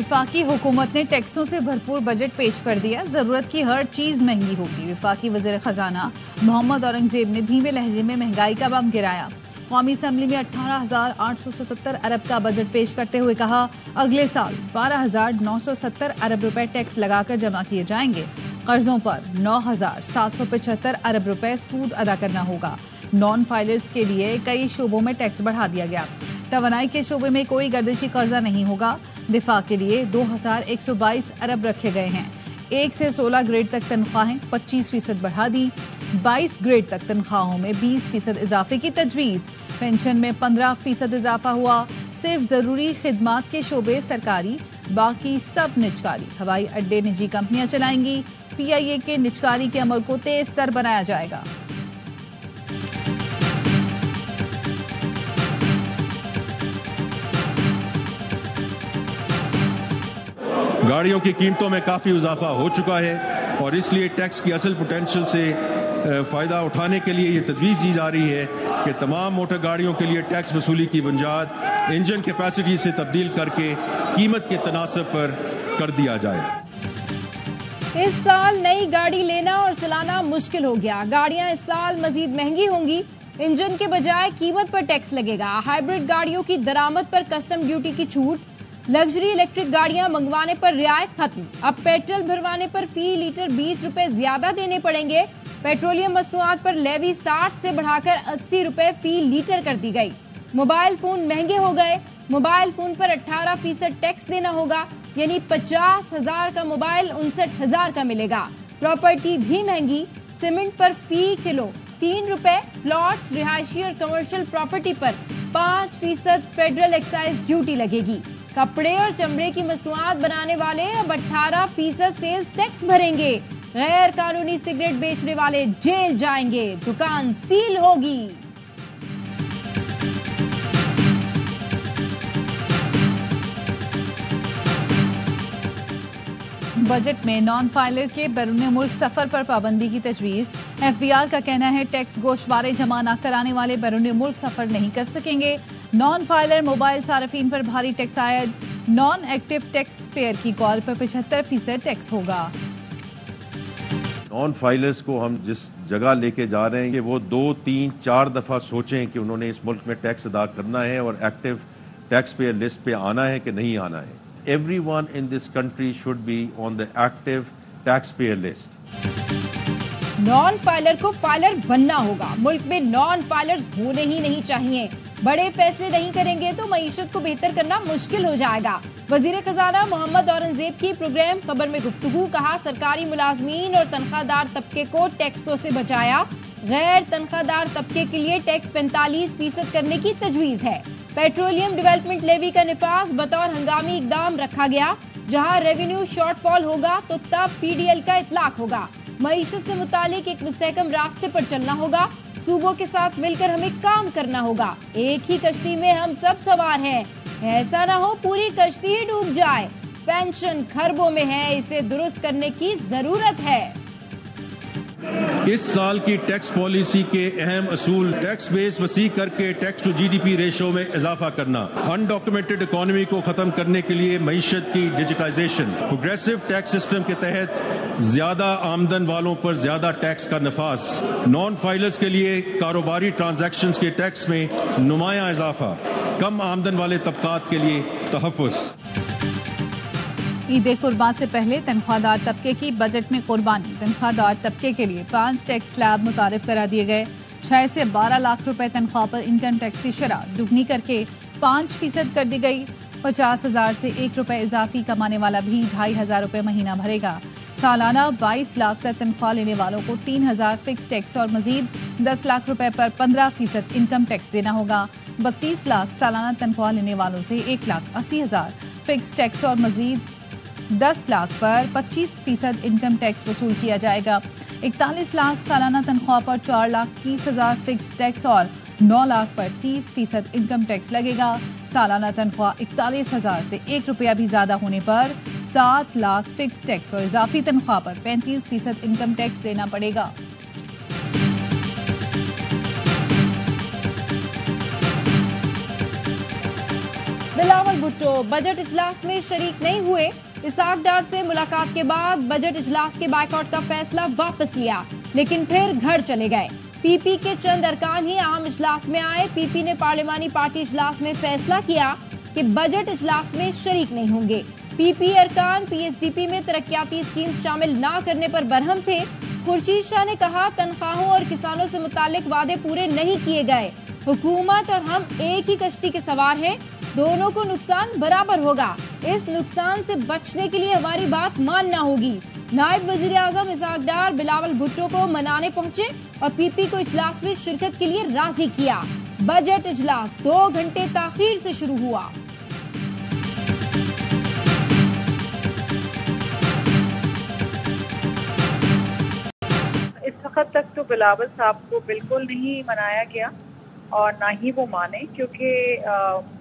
वफाकी हुकूमत ने टैक्सों से भरपूर बजट पेश कर दिया। जरूरत की हर चीज महंगी होगी। वफाकी वज़ीर खजाना मोहम्मद औरंगजेब ने धीमे लहजे में महंगाई का बम गिराया। कौमी असम्बली में 18,877 अरब का बजट पेश करते हुए कहा, अगले साल 12,970 अरब रुपए टैक्स लगाकर जमा किए जाएंगे। कर्जों पर 9,775 अरब रुपए सूद अदा करना होगा। नॉन फाइलर्स के लिए कई शोबों में टैक्स बढ़ा दिया गया। तवानाई के शोबे में कोई गर्दिशी कर्जा नहीं होगा। दिफा के लिए 2,122 अरब रखे गए हैं। 1 से 16 ग्रेड तक तनख्वाहें 25% बढ़ा दी। 22 ग्रेड तक तनख्वाहों में 20% इजाफे की तजवीज। पेंशन में 15% इजाफा हुआ। सिर्फ जरूरी खिदमात के शोबे सरकारी, बाकी सब निजकारी। हवाई अड्डे निजी कंपनियां चलाएंगी। PIA के निजकारी के अमल को तेज तर बनाया जाएगा। गाड़ियों की कीमतों में काफ़ी इजाफा हो चुका है और इसलिए टैक्स की असल पोटेंशियल से फ़ायदा उठाने के लिए ये तजवीज़ दी जा रही है कि तमाम मोटर गाड़ियों के लिए टैक्स वसूली की बुनियाद इंजन कैपेसिटी से तब्दील करके कीमत के तनासब पर कर दिया जाए। इस साल नई गाड़ी लेना और चलाना मुश्किल हो गया। गाड़ियां इस साल मजीद महंगी होंगी। इंजन के बजाय कीमत पर टैक्स लगेगा। हाइब्रिड गाड़ियों की दरामद पर कस्टम ड्यूटी की छूट। लग्जरी इलेक्ट्रिक गाड़ियां मंगवाने पर रियायत खत्म। अब पेट्रोल भरवाने पर फी लीटर 20 रुपए ज्यादा देने पड़ेंगे। पेट्रोलियम मसनूआत पर लेवी 60 से बढ़ाकर 80 रुपए फी लीटर कर दी गई। मोबाइल फोन महंगे हो गए। मोबाइल फोन पर 18% टैक्स देना होगा, यानी 50,000 का मोबाइल 59,000 का मिलेगा। प्रॉपर्टी भी महंगी। सीमेंट पर फी किलो 3 रुपए। प्लॉट्स, रिहायशी और कमर्शियल प्रॉपर्टी पर 5% फेडरल एक्साइज ड्यूटी लगेगी। कपड़े और चमड़े की मसनूआत बनाने वाले अब 18% सेल्स टैक्स भरेंगे। गैर कानूनी सिगरेट बेचने वाले जेल जाएंगे। दुकान सील होगी। बजट में नॉन फाइलर के बैरून मुल्क सफर पर पाबंदी की तजवीज। FBR का कहना है टैक्स गोशवारे जमा न कराने वाले बैरून मुल्क सफर नहीं कर सकेंगे। नॉन फाइलर मोबाइल सार्फिन पर भारी टैक्स आयद। नॉन एक्टिव टैक्स पेयर की कॉल पर 75% टैक्स होगा। नॉन फाइलर्स को हम जिस जगह लेके जा रहे हैं कि वो 2, 3, 4 दफा सोचें कि उन्होंने इस मुल्क में टैक्स अदा करना है और एक्टिव टैक्स पेयर लिस्ट पे आना है कि नहीं आना है। Everyone in this country should be on the active taxpayer list. Non filer को फाइलर बनना होगा। मुल्क में नॉन फाइलर्स होने ही नहीं चाहिए। बड़े फैसले नहीं करेंगे तो मईशत को बेहतर करना मुश्किल हो जाएगा। वजीर खजाना मोहम्मद औरंगजेब की प्रोग्राम खबर में गुफ्तगू। कहा, सरकारी मुलाजमीन और तनख्वाहदार तबके को टैक्सों से बचाया। गैर तनख्वाहदार तबके के लिए टैक्स 45% करने की तजवीज है। पेट्रोलियम डेवलपमेंट लेवी का निफाज बतौर हंगामी इकदाम रखा गया। जहां रेवेन्यू शॉर्टफॉल होगा तो तब PDL का इतलाक होगा। मईशत से मुतालिक एक मुस्तहकम रास्ते पर चलना होगा। सूबों के साथ मिलकर हमें काम करना होगा। एक ही कश्ती में हम सब सवार हैं। ऐसा ना हो पूरी कश्ती ही डूब जाए। पेंशन खरबों में है, इसे दुरुस्त करने की जरूरत है। इस साल की टैक्स पॉलिसी के अहम असूल टैक्स बेस वसी करके टैक्स टू GDP रेशो में इजाफा करना, अनडॉक्यूमेंटेड इकोनॉमी को खत्म करने के लिए मईशत की डिजिटाइजेशन, प्रोग्रेसिव टैक्स सिस्टम के तहत ज्यादा आमदन वालों पर ज्यादा टैक्स का नफाज, नॉन फाइलर्स के लिए कारोबारी ट्रांजैक्शंस के टैक्स में नुमाया इजाफा, कम आमदन वाले तबकात के लिए तहफ़्फ़ुज़। ईद कुर्बान से पहले तनख्वाहदार तबके की बजट में कुर्बानी। तनख्वाहदार तबके के लिए 5 टैक्स स्लैब मुतारिफ करा दिए गए। 6 से 12 लाख रुपए तनख्वाह पर इनकम टैक्स की शरह दुगनी करके 5% कर दी गई। 50,000 से 1 रुपए इजाफी कमाने वाला भी 2,500 रुपए महीना भरेगा। सालाना 22 लाख तक तनख्वाह लेने वालों को 3,000 फिक्स टैक्स और मजीद 10 लाख रुपए पर 15% इनकम टैक्स देना होगा। 32 लाख सालाना तनख्वाह लेने वालों से 1,80,000 फिक्स टैक्स और मजीद 10 लाख पर 25% इनकम टैक्स वसूल किया जाएगा। 41 लाख सालाना तनख्वाह पर 4,30,000 फिक्स टैक्स और 9 लाख पर 30% इनकम टैक्स लगेगा। सालाना तनख्वाह 41,000 से 1 रुपया भी ज्यादा होने पर 7 लाख फिक्स टैक्स और इजाफी तनख्वाह पर 35% इनकम टैक्स देना पड़ेगा। बिलावल भुट्टो बजट इजलास में शरीक नहीं हुए। इसहाक डार से मुलाकात के बाद बजट इजलास के बायकॉट का फैसला वापस लिया, लेकिन फिर घर चले गए। पीपी के चंद अरकान ही आम इजलास में आए। पीपी ने पार्लिमानी पार्टी इजलास में फैसला किया कि बजट इजलास में शरीक नहीं होंगे। पीपी अरकान पीएसडीपी में तरक्याती स्कीम शामिल न करने पर बरहम थे। खुर्शीद शाह ने कहा, तनख्वाहों और किसानों से मुताल्लिक वादे पूरे नहीं किए गए। हुकूमत और हम एक ही कश्ती के सवार हैं, दोनों को नुकसान बराबर होगा। इस नुकसान से बचने के लिए हमारी बात मानना होगी। नायब वजीर आजम इसहाक डार बिलावल भुट्टो को मनाने पहुंचे और पीपी को इजलास में शिरकत के लिए राजी किया। बजट इजलास 2 घंटे ताखीर से शुरू हुआ। इस वक्त तक तो बिलावल साहब को बिल्कुल नहीं मनाया गया और ना ही वो माने, क्योंकि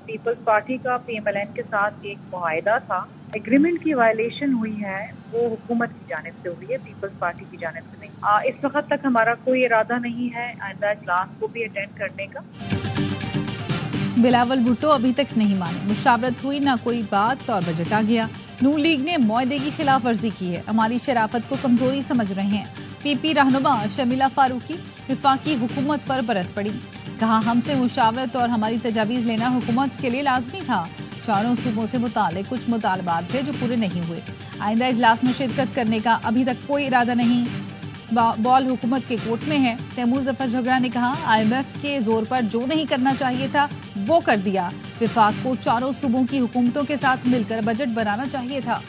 पीपल्स पार्टी का पीएमएलएन के साथ एक मुआहिदा था। एग्रीमेंट की वायलेशन हुई है, वो हुकूमत की जानिब से हुई है, पीपल्स पार्टी की जानिब से नहीं। इस वक्त तक हमारा कोई इरादा नहीं है आइंदा इजलास को भी अटेंड करने का। बिलावल भुट्टो अभी तक नहीं माने। मुशावरत हुई, ना कोई बात और बजट आ गया। नून लीग ने मुआहदे की खिलाफ वर्जी की है, हमारी शराफत को कमजोरी समझ रहे हैं। पीपी रहनुमा शमीला फारूकी विफाकी हुकूमत पर बरस पड़ी। कहा, हमसे मुशावरत और हमारी तजावीज़ लेना हुकूमत के लिए लाजमी था। चारों सूबों से मुतालिक कुछ मुतालबात थे जो पूरे नहीं हुए। आइंदा इजलास में शिरकत करने का अभी तक कोई इरादा नहीं। बॉल हुकूमत के कोर्ट में है। तैमूर जफर झगड़ा ने कहा, IMF के जोर पर जो नहीं करना चाहिए था वो कर दिया। विफाक को चारों सूबों की हुकूमतों के साथ मिलकर बजट बनाना चाहिए था।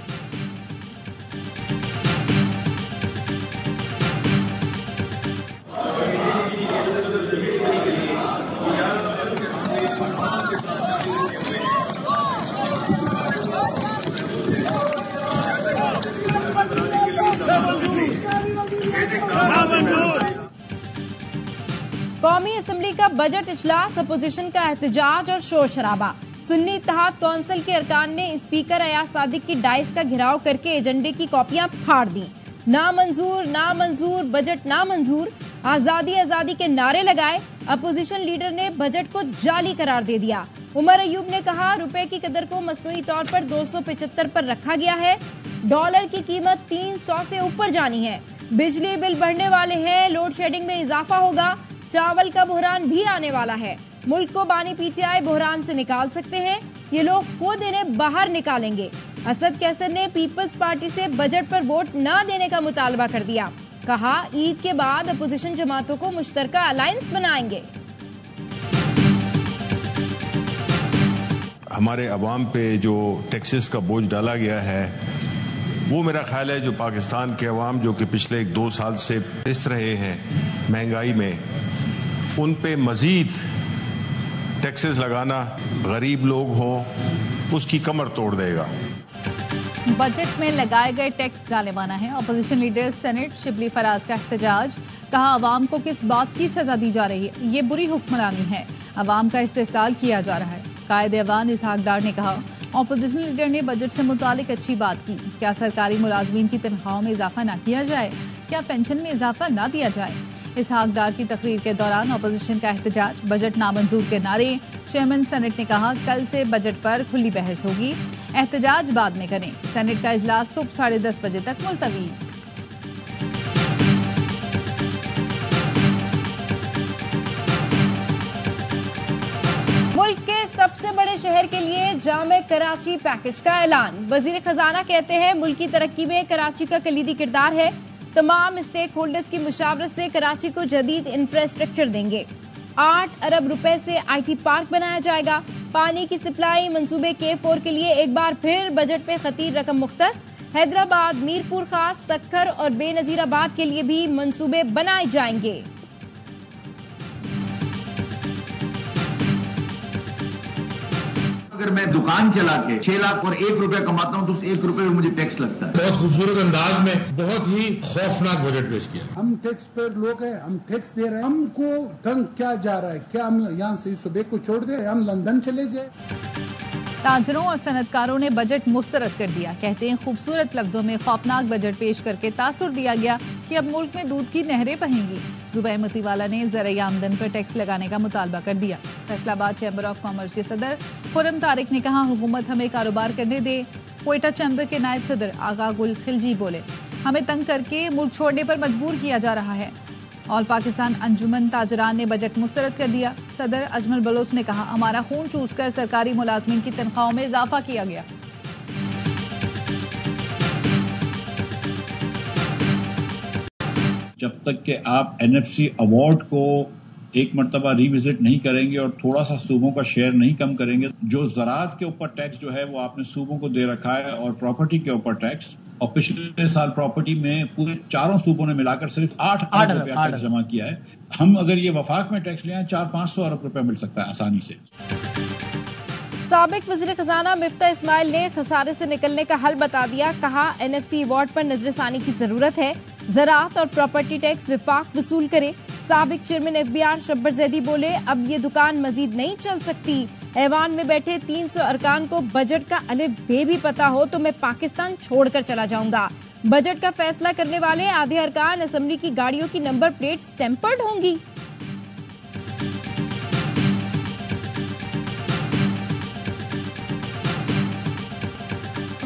कौमी असम्बली का बजट इजलास, अपोजिशन का एहतजाज और शोर शराबा। सुन्नी इत्तेहाद कौंसिल के अरकान ने स्पीकर अयाज सादिक की डाइस का घेराव करके एजेंडे की कॉपियां फाड़ दी। नामंजूर, नामंजूर, बजट नामंजूर, आजादी आजादी के नारे लगाए। अपोजिशन लीडर ने बजट को जाली करार दे दिया। उमर अयूब ने कहा, रुपए की कदर को मसनूई तौर पर 275 पर रखा गया है। डॉलर की कीमत 300 से ऊपर जानी है। बिजली बिल बढ़ने वाले हैं, लोड शेडिंग में इजाफा होगा। चावल का बहरान भी आने वाला है। मुल्क को बानी पीटीआई बहरान से निकाल सकते हैं, ये लोग खुद इन्हें बाहर निकालेंगे। असद कैसर ने पीपल्स पार्टी से बजट पर वोट न देने का मुतालबा कर दिया। कहा, ईद के बाद अपोजिशन जमातों को मुश्तरका अलायंस बनाएंगे। हमारे अवाम पे जो टैक्सेस का बोझ डाला गया है, वो मेरा ख्याल है जो पाकिस्तान के अवाम जो कि पिछले 1-2 साल से पिस रहे हैं महंगाई में, उन पे मजीद टैक्सेस लगाना, गरीब लोग हों, उसकी कमर तोड़ देगा। बजट में लगाए गए टैक्स जालिमाना है। Opposition leader senate Shibli Faraz का एहतजाज। कहा, अवाम को किस बात की सजा दी जा रही है, ये बुरी हुक्मरानी है। अवाम का इस्तेहसाल किया जा रहा है। कायदे अवान इसहाक डार ने कहा, अपोजिशन लीडर ने बजट से मुतालिक अच्छी बात की। क्या सरकारी मुलाजमीन की तनख्वाहों में इजाफा ना किया जाए? क्या पेंशन में इजाफा ना दिया जाए? इसहाक डार की तकरीर के दौरान अपोजिशन का एहतजाज। बजट नामंजूर के नारे। चेयरमैन सेनेट ने कहा, कल से बजट पर खुली बहस होगी, एहतजाज बाद में करें। सेनेट का इजलास सुबह 10:30 बजे तक मुलतवी। मुल्क के सबसे बड़े शहर के लिए जामे कराची पैकेज का ऐलान। वजीर खजाना कहते हैं, मुल्क की तरक्की में कराची का कलीदी किरदार है। तमाम स्टेक होल्डर्स की मुशावरत से कराची को जदीद इंफ्रास्ट्रक्चर देंगे। 8 अरब रुपए से IT पार्क बनाया जाएगा। पानी की सप्लाई मंसूबे K4 के लिए एक बार फिर बजट में खतीर रकम मुख्तस। हैदराबाद, मीरपुर खास, सक्खर और बेनजीराबाद के लिए भी मंसूबे बनाए जाएंगे। अगर मैं दुकान चला के 6 लाख और 1 रुपया कमाता हूं तो उस 1 रुपये में मुझे टैक्स लगता है। बहुत खूबसूरत अंदाज में बहुत ही खौफनाक बजट पेश किया। हम टैक्स पेयर लोग हैं, हम टैक्स दे रहे हैं, हमको तंग क्या जा रहा है? क्या हम यहाँ से सूबे को छोड़ दे, हम लंदन चले जाए? ताजरों और सनतकारों ने बजट मुस्तरद कर दिया। कहते हैं, खूबसूरत लफ्जों में खौफनाक बजट पेश करके तासुर दिया गया कि अब मुल्क में दूध की नहरें बहेंगी। जुबैर मतीवाला ने ज़राई आमदन पर टैक्स लगाने का मुतालबा कर दिया। फैसलाबाद चैम्बर ऑफ कॉमर्स के सदर खुर्रम तारिक ने कहा, हुकूमत हमें कारोबार करने दे। कोयटा चैम्बर के नायब सदर आगा गुल खिलजी बोले, हमें तंग करके मुल्क छोड़ने पर मजबूर किया जा रहा है। ऑल पाकिस्तान अंजुमन ताजरान ने बजट मुस्तरद कर दिया। सदर अजमल बलोच ने कहा, हमारा खून चूस कर सरकारी मुलाजमीन की तनख्वाहों में इजाफा किया गया। जब तक कि आप NFC अवार्ड को एक मरतबा रिविजिट नहीं करेंगे और थोड़ा सा सूबों का शेयर नहीं कम करेंगे, जो ज़राअत के ऊपर टैक्स जो है वो आपने सूबों को दे रखा है और प्रॉपर्टी के ऊपर टैक्स, और पिछले साल प्रॉपर्टी में पूरे चारों सूबों ने मिलाकर सिर्फ 8 अरब रुपया टैक्स जमा किया है। हम अगर ये वफाक में टैक्स ले आए 400-500 अरब रुपया मिल सकता है आसानी से। साबिक वज़ीर खजाना मिफ्ता इस्माइल ने खसारे से निकलने का हल बता दिया। कहा, NFC अवार्ड पर नजरसानी की जरूरत है। ज़राअत और प्रॉपर्टी टैक्स विफाक वसूल करे। साबिक चेयरमैन FBR शब्बर जैदी बोले, अब ये दुकान मजीद नहीं चल सकती। ऐवान में बैठे 300 अरकान को बजट का अलिफ बे भी पता हो तो मैं पाकिस्तान छोड़कर चला जाऊंगा। बजट का फैसला करने वाले आधे अरकान असेंबली की गाड़ियों की नंबर प्लेट स्टैंपर्ड होंगी।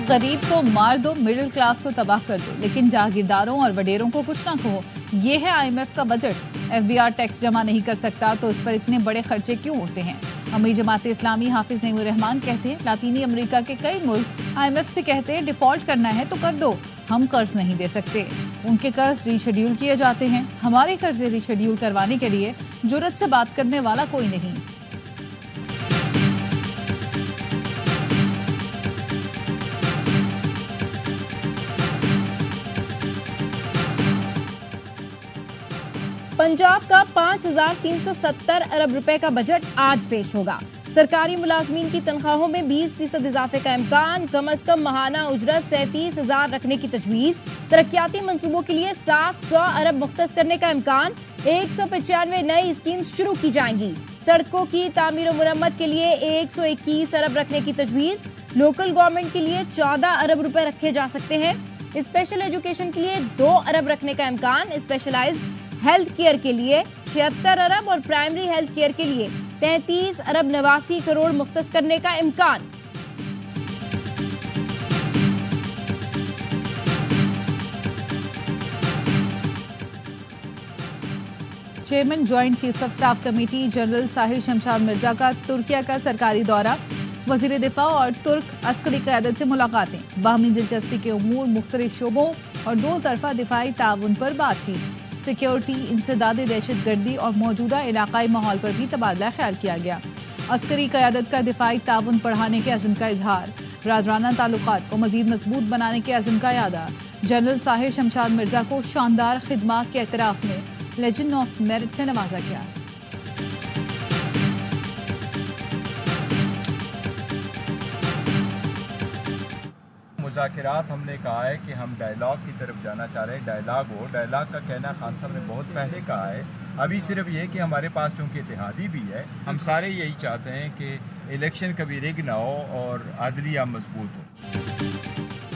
गरीब को मार दो, मिडिल क्लास को तबाह कर दो, लेकिन जागीरदारों और वडेरों को कुछ ना कहो। ये है IMF का बजट। FBR टैक्स जमा नहीं कर सकता तो इस पर इतने बड़े खर्चे क्यों होते हैं? अमीर जमात इस्लामी हाफिज नईमुर रहमान कहते हैं, लातीनी अमेरिका के कई मुल्क IMF से कहते हैं डिफॉल्ट करना है तो कर दो, हम कर्ज नहीं दे सकते। उनके कर्ज रीशेड्यूल किए जाते हैं, हमारे कर्जे रीशेड्यूल करवाने के लिए जुर्रत से बात करने वाला कोई नहीं। पंजाब का 5,370 अरब रुपए का बजट आज पेश होगा। सरकारी मुलाजमीन की तनख्वाहों में 20% इजाफे का इम्कान। कम अज कम माहाना उजरत 37,000 रखने की तजवीज। तरक्याती मंसूबों के लिए 700 अरब मुख्तस करने का इम्कान। 195 नई स्कीम शुरू की जाएंगी। सड़कों की तामीर और मुरम्मत के लिए 121 अरब रखने की तजवीज। लोकल गवर्नमेंट के लिए 14 अरब रुपए रखे जा सकते हैं। स्पेशल एजुकेशन के लिए 2 अरब रखने का इम्कान। स्पेशलाइज्ड हेल्थ केयर के लिए 76 अरब और प्राइमरी हेल्थ केयर के लिए 33 अरब 89 करोड़ मुख्तस करने का इम्कान। Chairman joint chief of staff committee general Sahir Shamshad Mirza का तुर्किया का सरकारी दौरा। वजीर दिफा और तुर्क अस्करी क़यादत से मुलाकातें। बाहमी दिलचस्पी के उमूर, मुख्तलिफ शोबों और दो तरफा दिफाई ताउन पर बातचीत। सिक्योरिटी, इंसदाद दहशत गर्दी और मौजूदा इलाकाई माहौल पर भी तबादला ख्याल किया गया। अस्करी क़यादत का दिफाई ताउन बढ़ाने के अज़्म का इजहार। बरादराना ताल्लुकात को मजीद मजबूत बनाने के अज़्म का यादा। जनरल साहिर शमशाद मिर्जा को शानदार खिदमात के एतराफ़ में लेजेंड ऑफ मेरिट से नवाजा गया। मुज़ाकिरात हमने कहा है कि हम डायलॉग की तरफ जाना चाह रहे हैं। डायलॉग हो, डायलॉग का कहना खान साहब ने बहुत पहले कहा है। अभी सिर्फ ये कि हमारे पास चूँकि इत्तेहादी भी है, हम सारे यही चाहते हैं कि इलेक्शन कभी रिग ना हो और अदलिया मजबूत हो।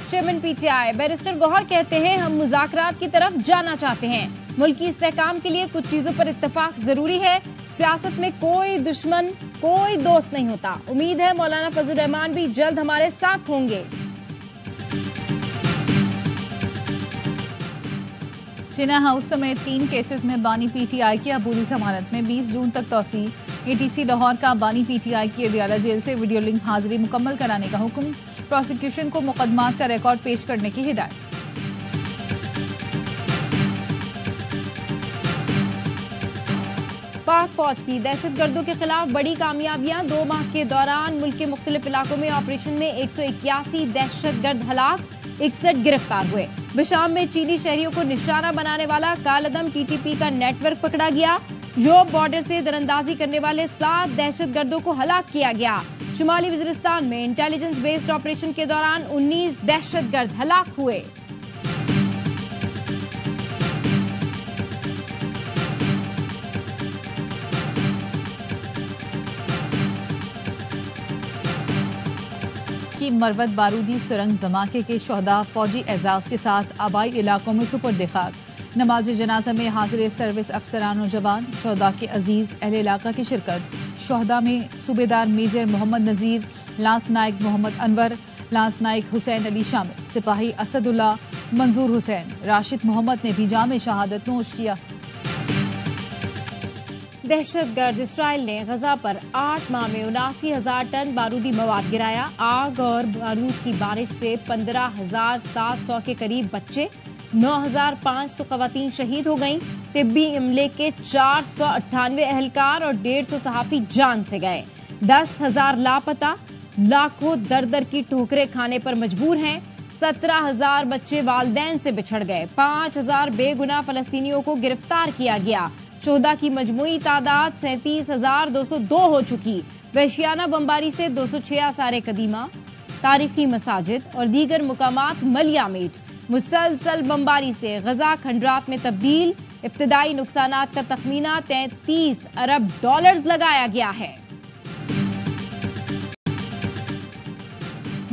चेयरमैन PTI बैरिस्टर गौहर कहते हैं, हम मुज़ाकरात की तरफ जाना चाहते हैं। मुल्की इस्तेहकाम के लिए कुछ चीजों पर इत्तेफाक जरूरी है। सियासत में कोई दुश्मन, कोई दोस्त नहीं होता। उम्मीद है मौलाना फजल रहमान भी जल्द हमारे साथ होंगे। जिना हाउस समेत 3 केसेस में बानी PTI की अबूरी जमानत में 20 जून तक तौसी। ATC लाहौर का बानी PTI की अदियाला जेल से वीडियो लिंक हाजिरी मुकम्मल कराने का हुक्म। प्रोसिक्यूशन को मुकदमात का रिकॉर्ड पेश करने की हिदायत। पाक फौज की दहशतगर्दों के खिलाफ बड़ी कामयाबियां। 2 माह के दौरान मुल्क के मुख्तलिफ इलाकों में ऑपरेशन में 181 दहशतगर्द हलाक, 61 गिरफ्तार हुए। बिशाम में चीनी शहरियों को निशाना बनाने वाला कालदम TTP का नेटवर्क पकड़ा गया। योब बॉर्डर से दरअंदाजी करने वाले 7 दहशतगर्दों को हलाक किया गया। शुमाली वजीरिस्तान में इंटेलिजेंस बेस्ड ऑपरेशन के दौरान 19 दहशतगर्द हलाक हुए। की मरवत बारूदी सुरंग धमाके के शोहदा फौजी एजाज के साथ आबाई इलाकों में सुपुर्द खाक। नमाज जनाजा में हाजिर सर्विस अफसरान और जवान, शोहदा के अजीज अहले इलाका की शिरकत। शोहदा में सूबेदार मेजर मोहम्मद नजीर, लांस नायक मोहम्मद अनवर, लांस नायक हुसैन अली शामिल, सिपाही असदुल्ला, मंजूर हुसैन, राशिद मोहम्मद ने भी जाम शहादत नोश किया। दहशतगर्द इसराइल ने गजा पर 8 माह में 79,000 टन बारूदी मवाद गिराया। आग और बारूद की बारिश से 15,700 के करीब बच्चे, 9,500 खवातीन शहीद हो गईं। तिब्बी अमले के 498 एहलकार और 150 सहाफी जान से गए। 10,000 लापता, लाखों दर दर की ठोकरें खाने पर मजबूर हैं। 17,000 बच्चे वालिदैन से बिछड़ गए। 5,000 बेगुनाह फलस्तीनियों को गिरफ्तार किया गया। शोहदा की मजमूई तादाद 37,202 हो चुकी। वहशियाना बमबारी से 206 आसारे कदीमा, तारीखी मसाजिद और दीगर मुकामात मलियामेट। मुसलसल बमबारी से गजा खंडरात में तब्दील। इब्तदाई नुकसानात का तखमीना $33 अरब लगाया गया है।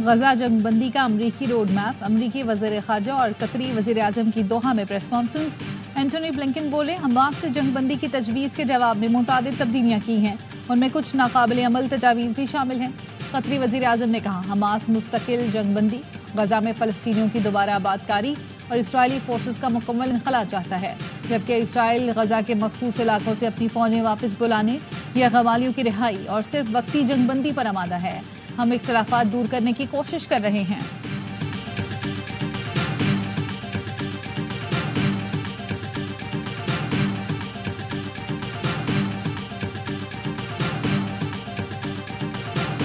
गजा जंगबंदी का अमरीकी रोड मैप। अमरीकी वज़ीर ख़ारजा और कतरी वज़ीर आज़म की दोहा में प्रेस कॉन्फ्रेंस। एंटोनी ब्लिंकन बोले, हमास से जंगबंदी की तजवीज़ के जवाब में मुतादिद तब्दीलियाँ की हैं, उनमें कुछ नाकाबिल अमल तजावीज़ भी शामिल हैं। कतरी वज़ीर आज़म ने कहा, हमास मुस्तकिल जंगबंदी, गजा में फ़लस्तीनियों की दोबारा आबादकारी और इसराइली फोर्सेस का मुकम्मल इनखला चाहता है, जबकि इसराइल गजा के मखसूस इलाकों से अपनी फ़ौजें वापस बुलाने या गवालियों की रिहाई और सिर्फ वक्ती जंगबंदी पर आमादा है। हम इख्तिलाफात दूर करने की कोशिश कर रहे हैं।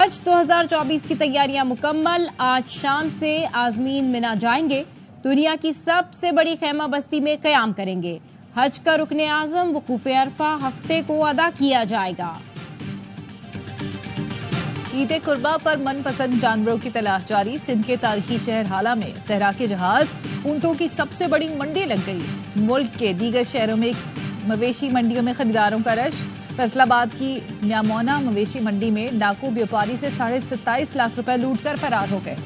हज 2024 की तैयारियां मुकम्मल। आज शाम से आज़मीन मिना जाएंगे। दुनिया की सबसे बड़ी खैमा बस्ती में क़याम करेंगे। हज का रुकने आज़म वकूफ़ अरफा हफ्ते को अदा किया जाएगा। ईद कुर्बा पर मनपसंद जानवरों की तलाश जारी। सिंध के तारीखी शहर हाला में सहरा के जहाज ऊंटों की सबसे बड़ी मंडी लग गई। मुल्क के दीगर शहरों में मवेशी मंडियों में खरीदारों का रश। फैसलाबाद की न्यामोना मवेशी मंडी में डाकू व्यापारी से 27.5 लाख रुपए लूटकर फरार हो गए।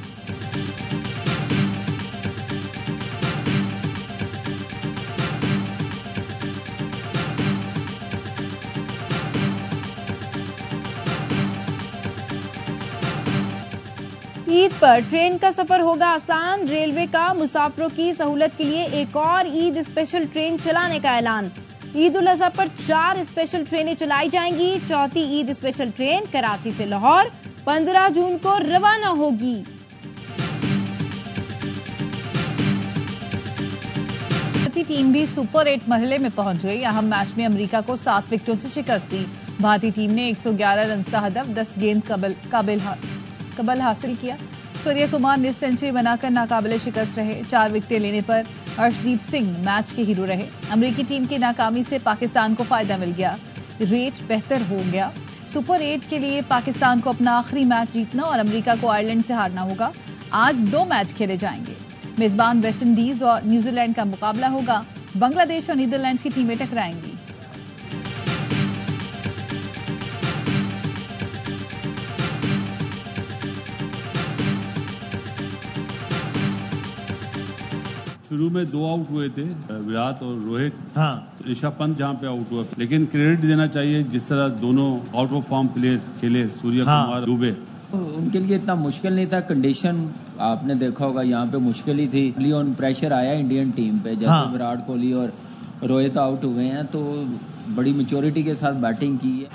ईद पर ट्रेन का सफर होगा आसान। रेलवे का मुसाफिरों की सहूलत के लिए एक और ईद स्पेशल ट्रेन चलाने का ऐलान। ईद उल अजहा पर 4 स्पेशल ट्रेनें चलाई जाएंगी। चौथी ईद स्पेशल ट्रेन कराची से लाहौर 15 जून को रवाना होगी। भारतीय टीम भी सुपर 8 मरहले में पहुंच गई। अहम मैच में अमेरिका को 7 विकेटों से शिकस्त दी। भारतीय टीम ने 111 रन का हदफ 10 गेंद कबल हासिल किया। सूर्य कुमार ने सेंचुरी बनाकर नाकाबिले शिकस्त रहे। 4 विकेटें लेने पर अर्शदीप सिंह मैच के हीरो रहे। अमेरिकी टीम की नाकामी से पाकिस्तान को फायदा मिल गया, रेट बेहतर हो गया। सुपर 8 के लिए पाकिस्तान को अपना आखिरी मैच जीतना और अमेरिका को आयरलैंड से हारना होगा। आज 2 मैच खेले जाएंगे। मेजबान वेस्ट इंडीज और न्यूजीलैंड का मुकाबला होगा। बांग्लादेश और नीदरलैंड्स की टीमें टकराएंगी। शुरू में 2 आउट हुए थे, विराट और रोहित। हाँ, ऋषभ पंत जहाँ पे आउट हुआ, लेकिन क्रेडिट देना चाहिए जिस तरह दोनों आउट ऑफ फॉर्म प्लेयर खेले, सूर्य कुमार, दुबे। उनके लिए इतना मुश्किल नहीं था। कंडीशन आपने देखा होगा यहाँ पे मुश्किल ही थी। ऑन प्रेशर आया इंडियन टीम पे, जैसे विराट कोहली और रोहित आउट हुए हैं तो बड़ी मैच्योरिटी के साथ बैटिंग की है।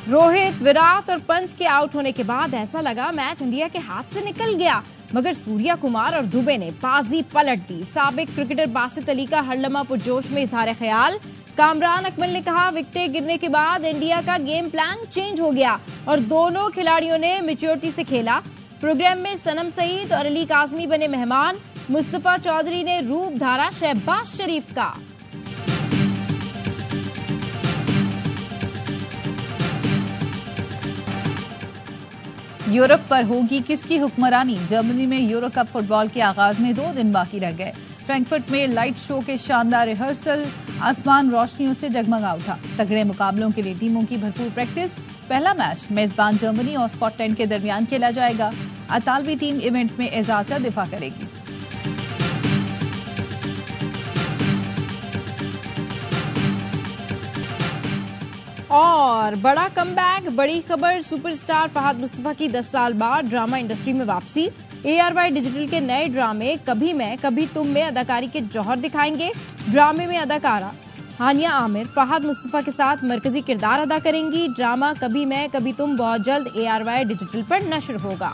रोहित, विराट और पंत के आउट होने के बाद ऐसा लगा मैच इंडिया के हाथ से निकल गया, मगर सूर्या कुमार और दुबे ने बाजी पलट दी। साबिक क्रिकेटर बासित अली का हर लम्हा पुरजोश में इजहार ख्याल। कामरान अकमल ने कहा, विकेटें गिरने के बाद इंडिया का गेम प्लान चेंज हो गया और दोनों खिलाड़ियों ने मैच्योरिटी से खेला। प्रोग्राम में सनम सईद और अली काजमी बने मेहमान। मुस्तफा चौधरी ने रूप धारा शहबाज शरीफ का। यूरोप पर होगी किसकी हुक्मरानी। जर्मनी में यूरो कप फुटबॉल के आगाज में 2 दिन बाकी रह गए। फ्रैंकफर्ट में लाइट शो के शानदार रिहर्सल आसमान रोशनियों से जगमगा उठा। तगड़े मुकाबलों के लिए टीमों की भरपूर प्रैक्टिस। पहला मैच मेजबान जर्मनी और स्कॉटलैंड के दरमियान खेला जाएगा। अतालवी टीम इवेंट में एजाज का दिफा करेगी। और बड़ा कमबैक, बड़ी खबर, सुपरस्टार फहद मुस्तफा की 10 साल बाद ड्रामा इंडस्ट्री में वापसी। ARY डिजिटल के नए ड्रामे कभी मैं कभी तुम में अदाकारी के जौहर दिखाएंगे। ड्रामे में अदाकारा हानिया आमिर फहद मुस्तफा के साथ मरकजी किरदार अदा करेंगी। ड्रामा कभी मैं कभी तुम बहुत जल्द ARY डिजिटल पर नश्र होगा।